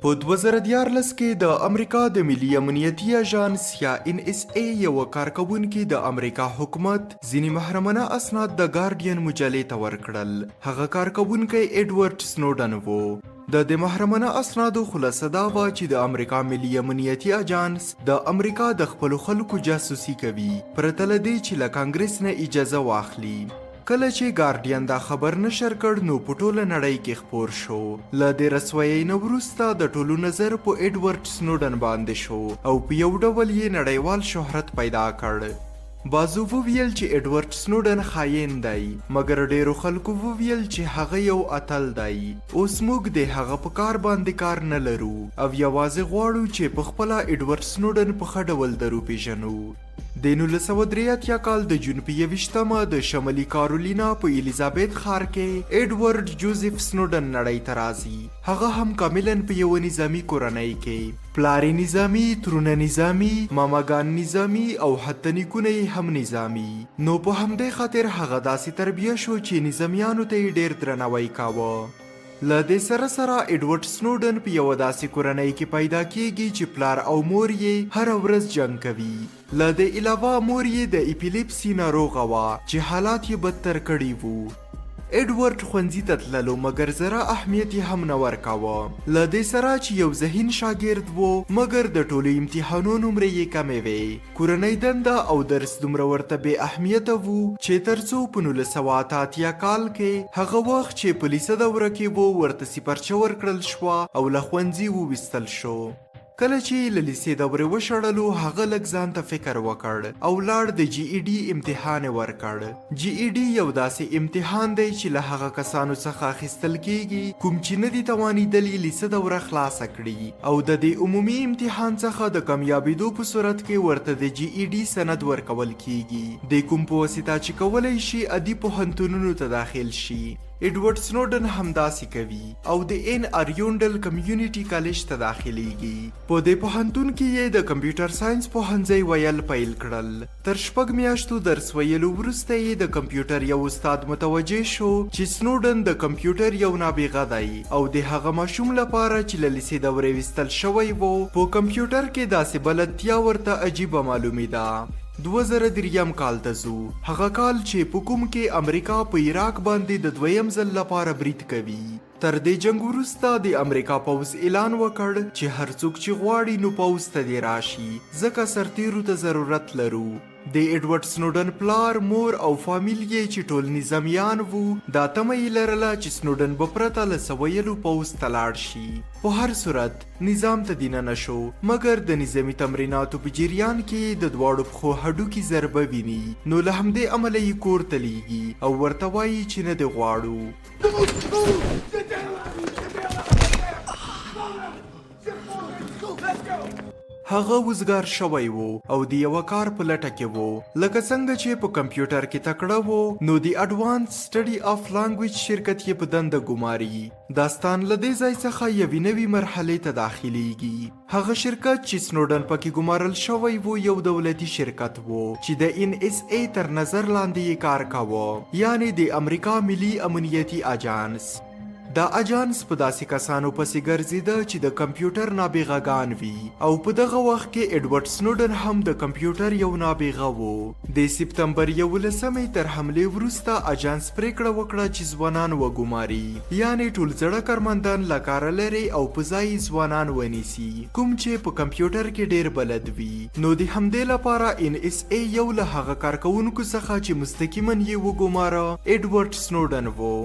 په 2014 کې د امریکا د ملي امنیتي اژانس یا NSA یو کارکونکي د امریکا حکومت ځینې محرمانه اسناد د ګارډین مجلې ته ورکړل. هغه کارکونکی ايډوارډ سنوډن وو. د محرمانه اسنادو خلاصه دا وه چې د امریکا ملي امنیتي اژانس د امریکا د خپلو خلکو جاسوسي کوي پرته له دې چې له کانګرس نه اجازه واخلي. کله چې ګارډین دا خبر نشر کړ نو په ټوله نړۍ کې خپور شو. له دې رسوایۍ نه وروسته د ټولو نظر په ايډوارډ سنوډن باندې شو او په یو ډول یې نړیوال شهرت پیدا کړ. بازو وویل چې ايډوارډ سنوډن خائن دی، مګر ډیرو خلکو وویل چې هغه یو اتل دی. اوس موږ د هغه په کار باندې کار نه لرو او یوازې غواړو چې په خپله ايډوارډ سنوډن په ښه ډول درو پیژنو. د 1983 کال د جون په 21مه د شمالي کارولینا په الیزابت ښار کې ايډوارډ جوزف سنوډن نړۍ ته راځي. هغه هم کاملا په یو نظامی کورنۍ کې، پلاری نظامی، ترونه نظامی، ماماګان نظامی او حتی نیکونه هم نظامی. نو په همدې خاطر هغه داسې تربیه شو چې نظامیانو ته یې ډیر درناوی کاوه. له دې سره سره ايډوارډ سنوډن په یو داسې کورنۍ کې پیدا کیږي چې پلار او مور یې هر ورځ جنگ کوي. له دې علاوه مور یې د اپیلیپسي ناروغه وه چې حالات یې بدتر کړي وو. ايډوارډ ښوونځي ته تللو مګر زره اهمیت یې هم نه ورکاوه. له دې سره چې یو ذهین شاګرد و مګر د ټولو امتحانونو نمرې یې کمې وې. کورنۍ دنده او درس دومره ورته بې اهمیته وو چې تر څو په 1988 کال کې هغه وخت چې په لیسه دوره کې و ورته سپارچه ورکړل شوه او له ښوونځي وویستل شو. کله چې له لیسې دورې وشړلو هغه لږ ځان ته فکر وکړ او لاړ د GED امتحان یې ورکړ. GED یو داسې امتحان دی چې له هغه کسانو څخه اخیستل کیږي کوم چې نه دي توانیدلي لیسه دوره خلاصه کړي او د دې عمومي امتحان څخه د کامیابېدو په صورت کې ورته د GED سند ورکول کیږي، د کوم په واسطه چې کولی شي عادي پوهنتونونو ته داخل شي. ايډوارډ سنوډن همداسې کوي او د ان اریونډل کمیونټي کالج ته داخليږي. په دې پوهنتون کې یې د کمپیوټر ساينس پوهنځی ویل پیل کړل. تر 6 میاشتو درس ویلو وروسته یې د کمپیوټر یو استاد متوجه شو چې سنوډن د کمپیوټر یو نابغه دی او د هغه ماشوم لپاره چې له لیسې دورې ویستل شوی وو په کمپیوټر کې داسې بلدتیا ورته عجیبه معلومېده. 2003 کال ته ځو، هغه کال چې په کوم کې امریکا په عراق باندې د دویم ځل لپاره برید کوي. تر دې جنگ وروسته د امریکا پوځ اعلان وکړ چې هر څوک چې غواړي نو پوځ ته دې راشي ځکه سرتیرو ته ضرورت لرو. د ايډوارډ سنوډن پلار، مور او فامیل یې چې ټول نظامیان وو دا تمه یې لرله چې سنوډن به پرته له څه ویلو پوځ ته لاړ شي. په هر صورت نظام ته دننه شو مګر د نظامي تمریناتو په جریان کې د دواړو پښو هډوکي ضربه ویني نو له همدې امله یې کور ته لیږي او ورته وایي چې نه دې غواړو. هغه وزګار شوی وو او د یو کار په لټه کې وو. لکه څنګه چې په کمپیوټر کې تکړه وو نو د اډوانس سټډي اف لانګویج شرکت یې په دنده ګماري. داستان له دې ځای څخه یوې نوې مرحلې ته داخليږي. هغه شرکت چې سنوډن پکې ګمارل شوی وو یو دولتي شرکت وو چې د NSA تر نظر لاندې یې کار کاوه، یعنی د امریکا ملي امنیتي اژانس. دا اجانس په داسې کسانو پسې ګرځېده چې د کمپیوټر نابغه‌ګان وي او په دغه وخت کې ايډوارډ سنوډن هم د کمپیوټر یو نابغه وو. د سپتمبر 11 تر حملې وروسته اجانس پریکړه وکړه چې ځوانان وګماري، یعنی ټول زړه کارمندان له کاره لري او په ځای ځوانان ونیسي کوم چې په کمپیوټر کې ډیر بلد وي. نو د همدې لپاره NSA یو له هغه کارکونکو څخه چې مستقیما یې وګماره ايډوارډ سنوډن وو.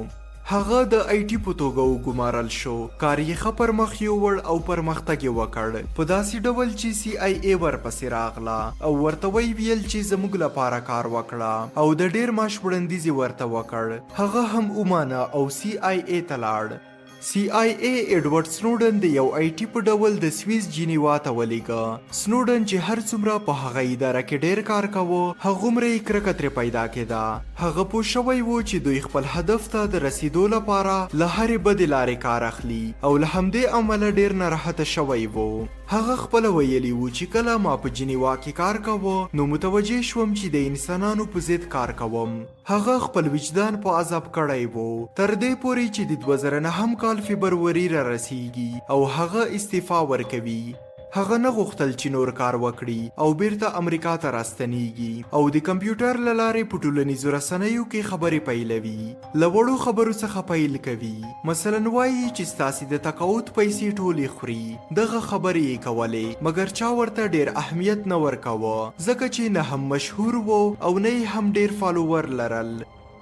هغه د IT په توګه وګمارل شو، کار یې ښه پرمخ یووړ او پرمختګ یې وکړ په داسې ډول چې CIA ورپسې راغله او ورته ویل چې زموږ لپاره کار وکړه او د ډیر معاش وړاندیز یې ورته وکړ. هغه هم ومانه او CIA ته لاړ. CIA ايډوارډ سنوډن د یو IT په ډول د سویس جنیوا ته ولېږه. سنوډن چې هر څومره په هغه اداره کې ډیر کار کاوه هغومره یې کرکه ترې پیدا کېده. هغه پوه شوی و چې دوی خپل هدف ته د رسیدو لپاره له هرې بدې لارې کار اخلي او له همدې امله ډیر ناراحته شوی و. هغه خپل ویلی و چې کله ما په جنیوا کې کار کاوه نو متوجه شوم چې د انسانانو په ضد کار کوم. هغه خپل وجدان په عذاب کړی و تر دې پورې چې د 2009 کال فبروري را رسیږي او هغه استعفا ورکوي. هغه نه غوښتل چې نور کار وکړي او بیرته امریکا ته راستنیږي او د کمپیوټر له لارې په ټولنیزو رسنیو کې خبرې پیلوي. له وړو خبرو څخه پیل کوي. مثلا وایي چې ستاسې د تقاعد پیسې ټولې خوري. دغه خبرې یې کولې مګر چا ورته ډیر اهمیت نه ورکاوه ځکه چې نه هم مشهور و او نه هم ډیر فالوور لرل.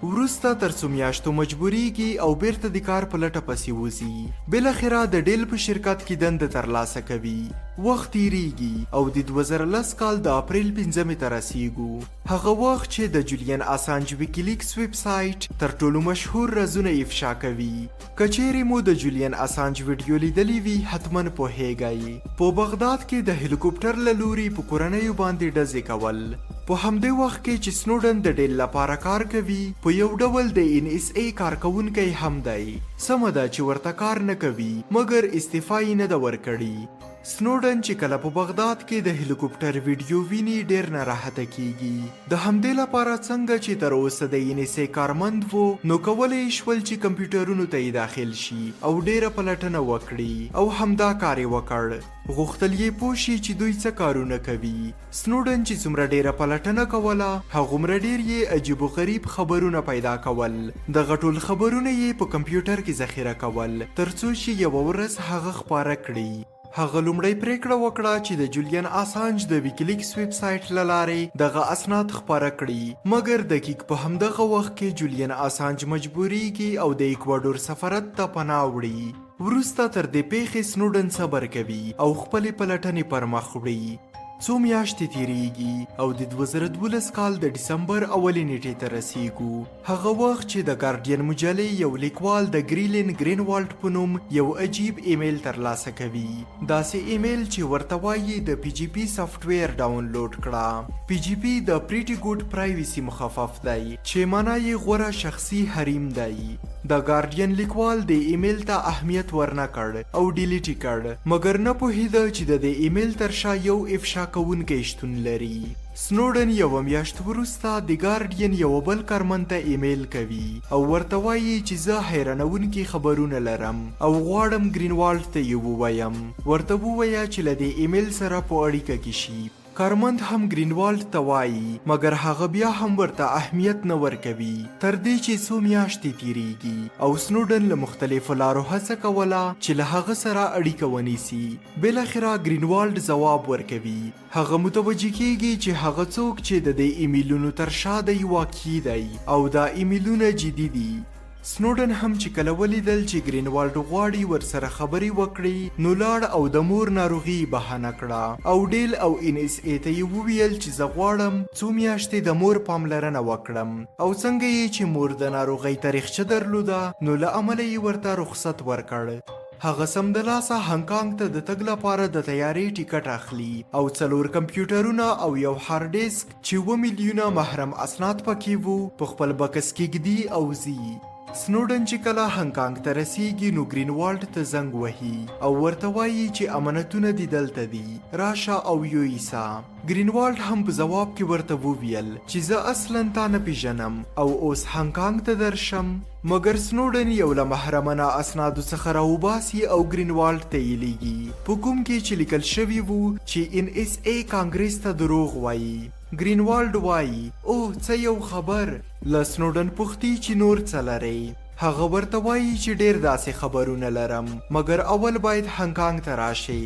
وروسته تر څو میاشتو مجبوریږي او بیرته د کار په لټه پسې وځي. بالاخره د ډیل په شرکت کې دنده ترلاسه کوي. وخت تیریږي او د 2010 کال د اپریل 5 ته رسیږو. هغه وخت چې د جولین اسانج ویکیلیکس ویب سایټ تر ټولو مشهور رازونه افشا کوي. کچېرې مو د جولین اسانج ویډیو لیدلی وي حتما پوهیږئ. په بغداد کې د هلیکوپټر له لوري په کورنیو باندې ډزې کول. په همدې وخت کې چې سنوډن د ډیل لپاره کار کوي په یو ډول د NSA کارکونکی هم دی. سمه ده چې ورته کار نه کوي مګر استعفا یې نه ده ورکړې. سنوډن چې کله په بغداد کې د هلیکوپټر ویډیو ویني ډیر ناراحته کیږي. د همدې لپاره څنګه چې تر اوسه د NSA کارمند وو نو کولی شول چې کمپیوټرونو ته یې داخل شي او ډیره پلټنه وکړي او همدا کار یې وکړ. غوښتل یې پوه شي چې دوی څه کارونه کوي. سنوډن چې څومره ډیره پلټنه کوله هغومره ډیر یې عجیب و غریب خبرونه پیدا کول. دغه ټول خبرونه یې په کمپیوټر کې ذخیره کول ترڅو چې یوه ورځ هغه خپاره کړي. هغه لومړی پریکړه وکړه چې د جولین اسانج د ویکیلیکس ویب سایټ له لارې دغه اسناد خپاره کړي مګر دقیق په همدغه وخت کې جولین اسانج مجبوریږي او د ایکواډور سفارت ته پناه وړي. وروسته تر دې پیښې سنوډن صبر کوي او خپلې پلټنې پر مخ وړي. څو میاشتې تیریږي او د 2012 کال د ډسمبر اولې نیټې ته رسیږو. هغه وخت چې د ګارډین مجلې یو لیکوال د ګریلین ګرینوالډ په نوم یو عجیب ایمیل ترلاسه کوي. داسې ایمیل چې ورته وایي د PGP سافټویر ډاونلوډ کړه. PGP د پریټي ګوډ پرایویسي مخفف دی چې معنا یې غوره شخصي حریم دی. د ګارډین لیکوال د ایمیل ته اهمیت ورنه کړ او ډیلیټ یې کړ مګر نه پوهیده چې د دې ایمیل تر شا یو افشا کوونکی شتون لري. سنوډن یوه میاشت وروسته د ګارډین یو بل کارمند ته ایمیل کوي او ورته وایي چې زه حیرانونکي خبرونه لرم او غواړم ګرینوالډ ته یې ووایم. ورته ووایه چې له دې ایمیل سره په اړیکه کې شي. کارمند هم ګرینوالډ ته وایي مګر هغه بیا هم ورته اهمیت نه ورکوي تر دې چې څو میاشتې تیریږي او سنوډن له مختلفو لارو هڅه کوله چې له هغه سره اړیکه ونیسي. بالاخره ګرینوالډ ځواب ورکوي. هغه متوجه کیږي چې هغه څوک چې د دې ایمیلونو تر شا دی واقعي دی او دا ایمیلونه جدي دي. سنوډن هم چې کله ولیدل چې ګرینوالډ غواړي ورسره خبرې وکړي نو لاړ او د مور ناروغي بهانه کړه او ډیل او NSA ته یې وویل چې زه غواړم څو میاشتې د مور پاملرنه وکړم او څنګه یې چې مور د ناروغۍ تاریخچه درلوده نو له امله یې ورته رخصت ورکړ. هغه سمدلاسه هانګکانګ ته د تګ لپاره د تیارې ټیکټ اخلي او 4 کمپیوټرونه او یو هارډ ډیسک چې 2 میلیونه محرم اسناد پکې وو په خپل بکس کې ږدي او ځي. سنوډن چې کله هانګکانګ ته رسیږي نو ګرینوالډ ته زنګ وهي او ورته وایي چې امانتونه دې دلته دي راشه او یویسا. ګرینوالډ هم په ځواب کې ورته وویل چې زه اصلا تا نه پیژنم او اوس هانګکانګ ته درشم مګر سنوډن یو له محرمانه اسنادو څخه راوباسي او ګرینوالډ ته یې لیږي په کوم کې چې لیکل شوي وو چې NSA کانګریس ته دروغ وایي. ګرینوالډ وایي او څه یو خبر. له سنوډن پوښتي چې نور څه لرئ. هغه ورته وایي چې ډیر داسې خبرونه لرم مګر اول باید هانګکانګ ته راشي.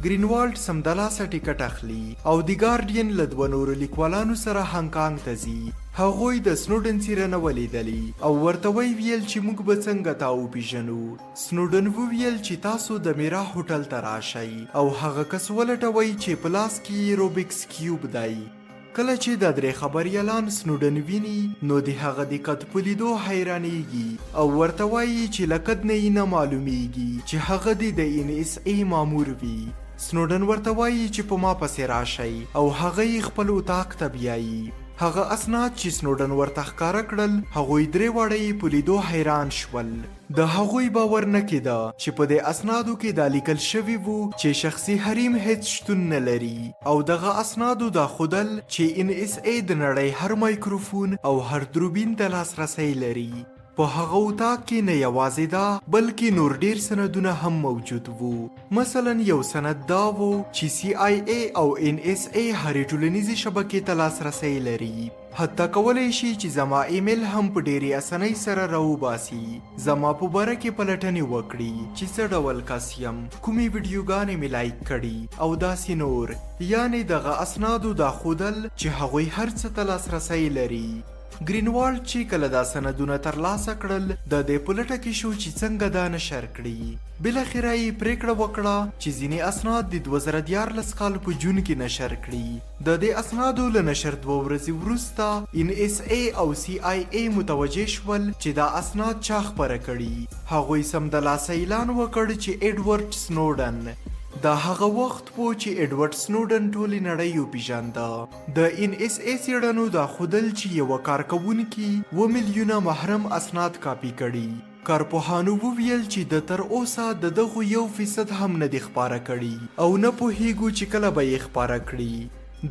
ګرینوالډ سمدلاسه ټیکټ اخلي او د ګارډین له 2 نورو لیکوالانو سره هانګکانګ ته ځي. هغوی د سنوډن څیره نه ولیدلی او ورته ویل چې موږ به څنګه تا وپیژنو. سنوډن وویل چې تاسو د میرا هوټل ته راشئ او هغه کس ولټوئ چې په لاس کې روبکس کیوب دی. کله چې د 3 خبریالان سنوډن ویني نو د هغه د قد په لیدو حیرانیږي او ورته وایي چې له قد نه یې نه معلومیږي چې هغه د NSA مامور وي. سنوډن ورته وایي چې په ما پسې راشئ او هغه یې خپل اتاق ته بیایي. هغه اسناد چې سنوډن ورته ښکاره کړل هغوی 3 واړه په لیدو حیران شول. د هغوی باور نه کېده چې په دې اسنادو کې دا لیکل شوي وو چې شخصي حریم هیڅ شتون نه لري او دغه اسنادو دا ښودل چې NSA د نړۍ هر مایکروفون او هر دوربین ته لاسرسی لري. په هغه اتاق کې نه یوازې دا بلکې نور ډیر سندونه هم موجود وو. مثلا یو سند دا وو چې CIA او NSA هرې ټولنیزې شبکې ته لاسرسی لري. حتی کولی شي چې زما ایمیل هم په ډیرې اسانۍ سره راوباسي، زما په باره کې پلټنې وکړي چې څه ډول کس یم، کومې ویډیوګانې مې لایک کړي او داسې نور. یعنی دغه اسنادو دا ښودل چې هغوی هر څه ته لاسرسی لري. ګرینوالډ چې کله دا سندونه ترلاسه کړل د دې په لټه کې شو چې څنګه دا نشر کړي. بالاخره یې پریکړه وکړه چې ځینې اسناد د 2014 کال په جون کې نشر کړي. د دې اسنادو له نشر 2 ورځې وروسته NSA او CIA متوجه شول چې دا اسناد چا خپاره کړي. هغوی سمدلاسه اعلان وکړ چې ايډوارډ سنوډن. دا هغه وخت وو چې ايډوارډ سنوډن ټولې نړۍ وپېژانده. د NSA څېړنو دا ښودل چې یوه کارکوونکي 2 میلیونه محرم اسناد کاپي کړي. کارپوهانو وویل چې د تر اوسه د دغو 1% هم نه دي خپاره کړي او نه پوهیږو چې کله به یې خپاره کړي.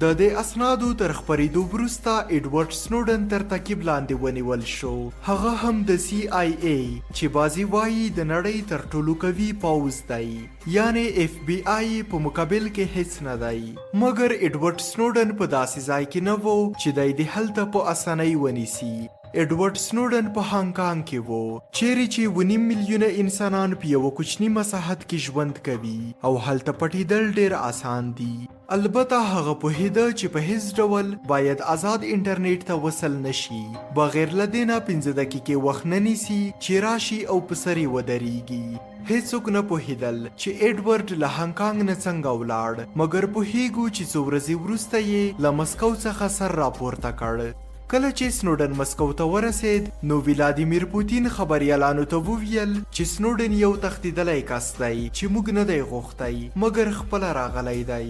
د دې اسنادو تر خپرېدو وروسته ايډوارډ سنوډن تر تعقیب لاندې ونیول شو. هغه هم د CIA چې بازي وایي د نړۍ تر ټولو قوي پوځ دی، یعنی FBI په مقابل کې هیڅ نه دی. مګر ايډوارډ سنوډن په داسې ځای کې نه وو چې دی د هلته په اسانۍ ونیسي. ايډوارډ سنوډن په هانګ کانګ کې وو چیرې چې 1.5 میلیونه انسانان په یوه کوچني مساحت کې ژوند کوي او هلته پټېدل ډیر آسان دي. البته هغه پوهېده چې په هیڅ ډول باید آزاد انټرنیټ ته وصل نشي بغیر له دې نه 15 دقیقې وخت نه نیسي چې راشي او په سر یې ودرېږي. هیڅوک نه پوهېدل چې ايډوارډ له هانګ کانګ نه څنګه ولاړ، مګر پوهېږو چې څو ورځې وروسته یې له مسکو څخه سر راپورته کړ. کله چې سنوډن مسکو ته ورسید نو ولادیمیر پوتین خبریالانو ته وویل چې سنوډن یو تښتېدلی کس دی چې موږ نه دی غوښتی مګر خپله راغلی دی.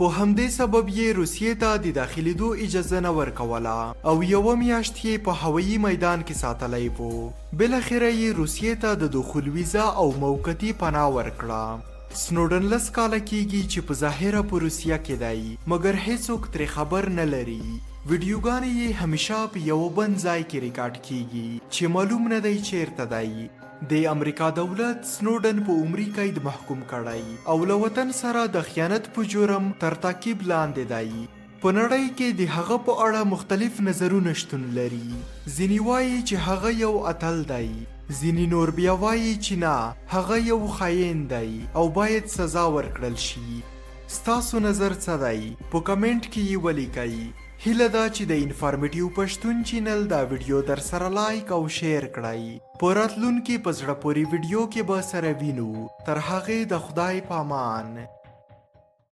په همدې سبب یې روسیې ته د داخلېدو اجازه نه ورکوله او 1 میاشت یې په هوایي میدان کې ساتلی و. بالاخره یې روسیې ته د دخول ویزا او موقتي پناه ورکړه. سنوډن 10 کاله کیږي چې په ظاهره په روسیه کې دی مګر هیڅوک ترې خبر نه لري. ویډیوګانې یې همیشه په یو بند ځای کې ریکارډ کیږي چې معلوم نه دی چیرته دی. د امریکا دولت سنوډن په عمري قید محکوم کړی او له وطن سره د خیانت په جرم تر تعقیب لاندې دی. په نړۍ کې د هغه په اړه مختلف نظرونه شتون لري. ځینې وایي چې هغه یو اتل دی، ځینې نور بیا وایي چې نه هغه یو خائن دی او باید سزا ورکړل شي. ستاسو نظر څه دی؟ په کمنټ کې یې ولیکئ. هیله ده چې د انفارمیټیو پښتون چینل دا ویډیو در سره لایک او شیر کړئ. په راتلونکي په زړه پورې ویډیو کې به سره وینو. تر هغې د خدای په امان.